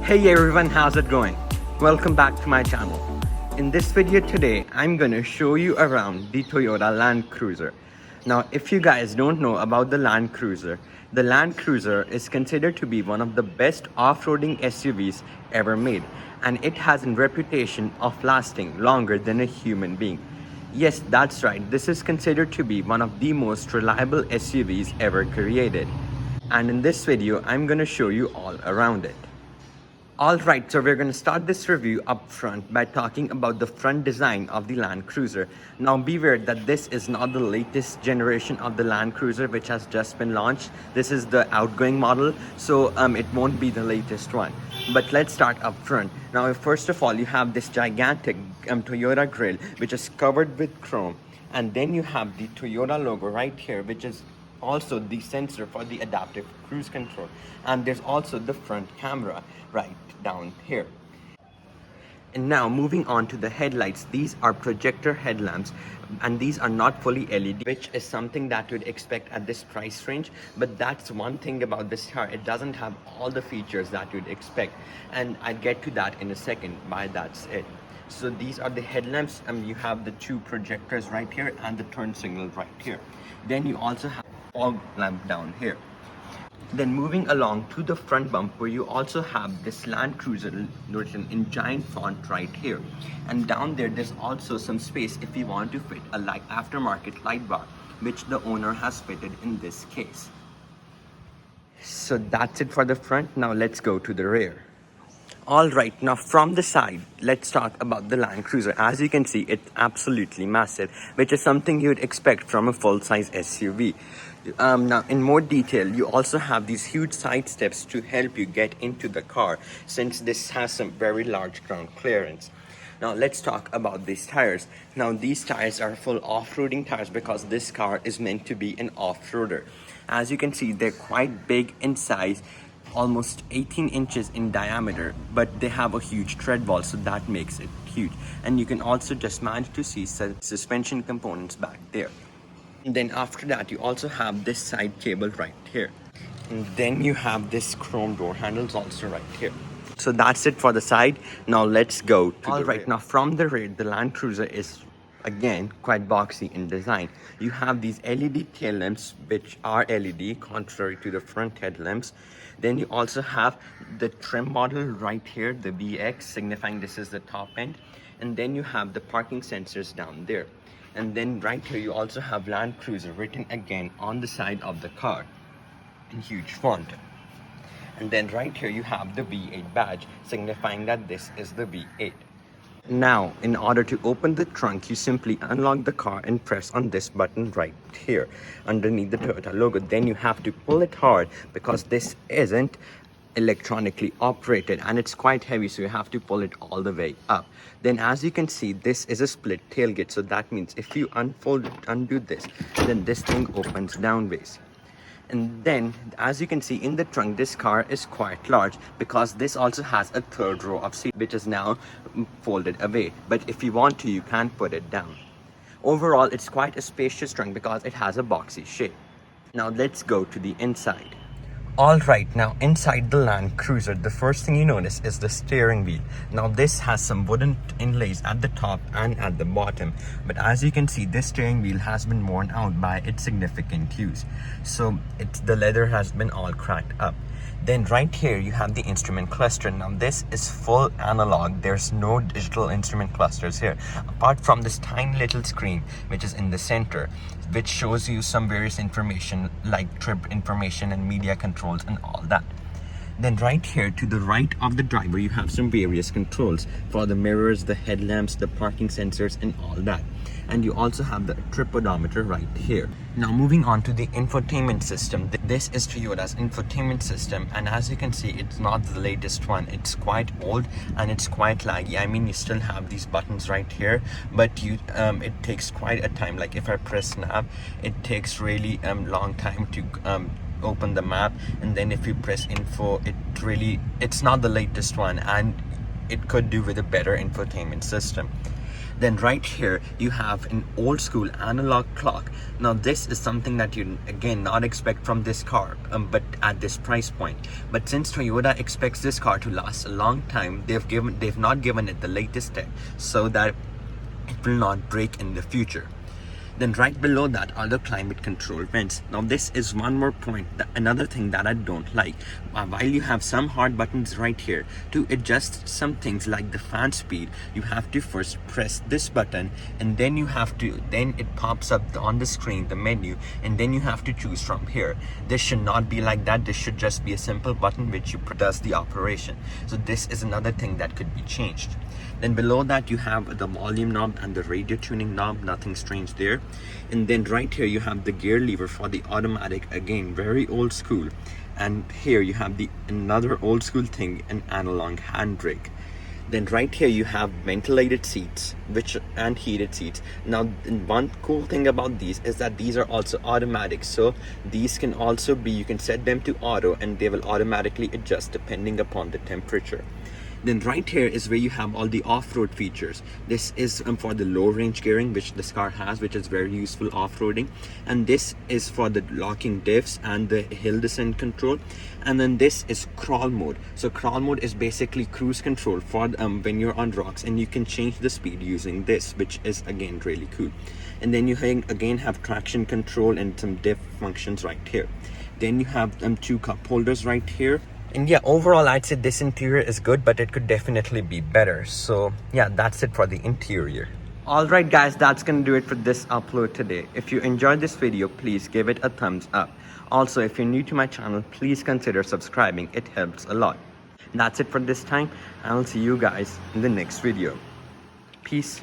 Hey everyone, how's it going? Welcome back to my channel. In this video today, I'm gonna show you around the Toyota Land Cruiser. Now, if you guys don't know about the Land Cruiser is considered to be one of the best off-roading SUVs ever made, and it has a reputation of lasting longer than a human being. Yes, that's right, this is considered to be one of the most reliable SUVs ever created. And in this video, I'm gonna show you all around it. Alright, so we're going to start this review up front by talking about the front design of the Land Cruiser. Now beware that this is not the latest generation of the Land Cruiser which has just been launched. This is the outgoing model, so it won't be the latest one. But let's start up front. Now first of all, you have this gigantic Toyota grille which is covered with chrome. And then you have the Toyota logo right here, which is also the sensor for the adaptive cruise control, and there's also the front camera right down here. And now moving on to the headlights, these are projector headlamps and these are not fully LED, which is something that you'd expect at this price range. But that's one thing about this car, it doesn't have all the features that you'd expect, and I'll get to that in a second why that's it. So these are the headlamps, and you have the two projectors right here and the turn signal right here. Then you also have fog lamp down here. Then moving along to the front bumper, you also have this Land Cruiser written in giant font right here. And down there's also some space if you want to fit a aftermarket light bar, which the owner has fitted in this case. So that's it for the front. Now let's go to the rear. Alright, now from the side, let's talk about the Land Cruiser. As you can see, it's absolutely massive, which is something you'd expect from a full-size SUV. Now in more detail, you also have these huge side steps to help you get into the car, since this has some very large ground clearance. Now let's talk about these tires. Now these tires are full off-roading tires because this car is meant to be an off-roader. As you can see, they're quite big in size, almost 18 inches in diameter, but they have a huge tread wall, so that makes it huge. And you can also just manage to see suspension components back there. And then after that, you also have this side cable right here. And then you have this chrome door handles also right here. So that's it for the side. Now let's go to the rear. Now from the rear, the Land Cruiser is again quite boxy in design. You have these LED tail lamps which are LED, contrary to the front headlamps. Then you also have the trim model right here, the BX, signifying this is the top end. And then you have the parking sensors down there. And then right here you also have Land Cruiser written again on the side of the car in huge font. And then right here you have the V8 badge, signifying that this is the V8. Now, in order to open the trunk, you simply unlock the car and press on this button right here underneath the Toyota logo. Then you have to pull it hard because this isn't electronically operated and it's quite heavy, so you have to pull it all the way up. Then as you can see, this is a split tailgate, so that means if you undo this, then this thing opens downways. And then as you can see in the trunk, this car is quite large because this also has a third row of seat which is now folded away, but if you want to, you can put it down. Overall, it's quite a spacious trunk because it has a boxy shape. Now let's go to the inside. Alright, now inside the Land Cruiser, the first thing you notice is the steering wheel. Now this has some wooden inlays at the top and at the bottom, but as you can see, this steering wheel has been worn out by its significant use, so the leather has been all cracked up. Then right here you have the instrument cluster. Now this is full analog, there's no digital instrument clusters here apart from this tiny little screen which is in the center, which shows you some various information like trip information and media controls and all that. Then right here to the right of the driver, you have some various controls for the mirrors, the headlamps, the parking sensors and all that. And you also have the trip odometer right here. Now moving on to the infotainment system. This is Toyota's infotainment system, and as you can see, it's not the latest one. It's quite old and it's quite laggy. I mean, you still have these buttons right here, but it takes quite a time. Like if I press nav, it takes really long time to open the map, and then if you press info, it's not the latest one, and it could do with a better infotainment system. Then right here you have an old school analog clock. Now this is something that you again not expect from this car, but at this price point. But since Toyota expects this car to last a long time, they've not given it the latest tech so that it will not break in the future. Then right below that are the climate control vents. Now this is one more point, another thing that I don't like. While you have some hard buttons right here to adjust some things like the fan speed, you have to first press this button, and then it pops up on the screen, the menu, and then you have to choose from here. This should not be like that. This should just be a simple button which does the operation. So this is another thing that could be changed. Then below that you have the volume knob and the radio tuning knob, nothing strange there. And then right here you have the gear lever for the automatic, again very old school. And here you have another old school thing, an analog handbrake. Then right here you have ventilated seats and heated seats. Now one cool thing about these is that these are also automatic, so these can also be, you can set them to auto and they will automatically adjust depending upon the temperature. Then right here is where you have all the off-road features. This is for the low range gearing which this car has, which is very useful off-roading. And this is for the locking diffs and the hill descent control. And then this is crawl mode. So crawl mode is basically cruise control for when you're on rocks, and you can change the speed using this, which is again really cool. And then you again have traction control and some diff functions right here. Then you have two cup holders right here. And yeah, overall I'd say this interior is good, but it could definitely be better. So yeah, that's it for the interior. Alright guys, that's gonna do it for this upload today. If you enjoyed this video, please give it a thumbs up. Also, if you're new to my channel, please consider subscribing. It helps a lot. That's it for this time. I'll see you guys in the next video. Peace.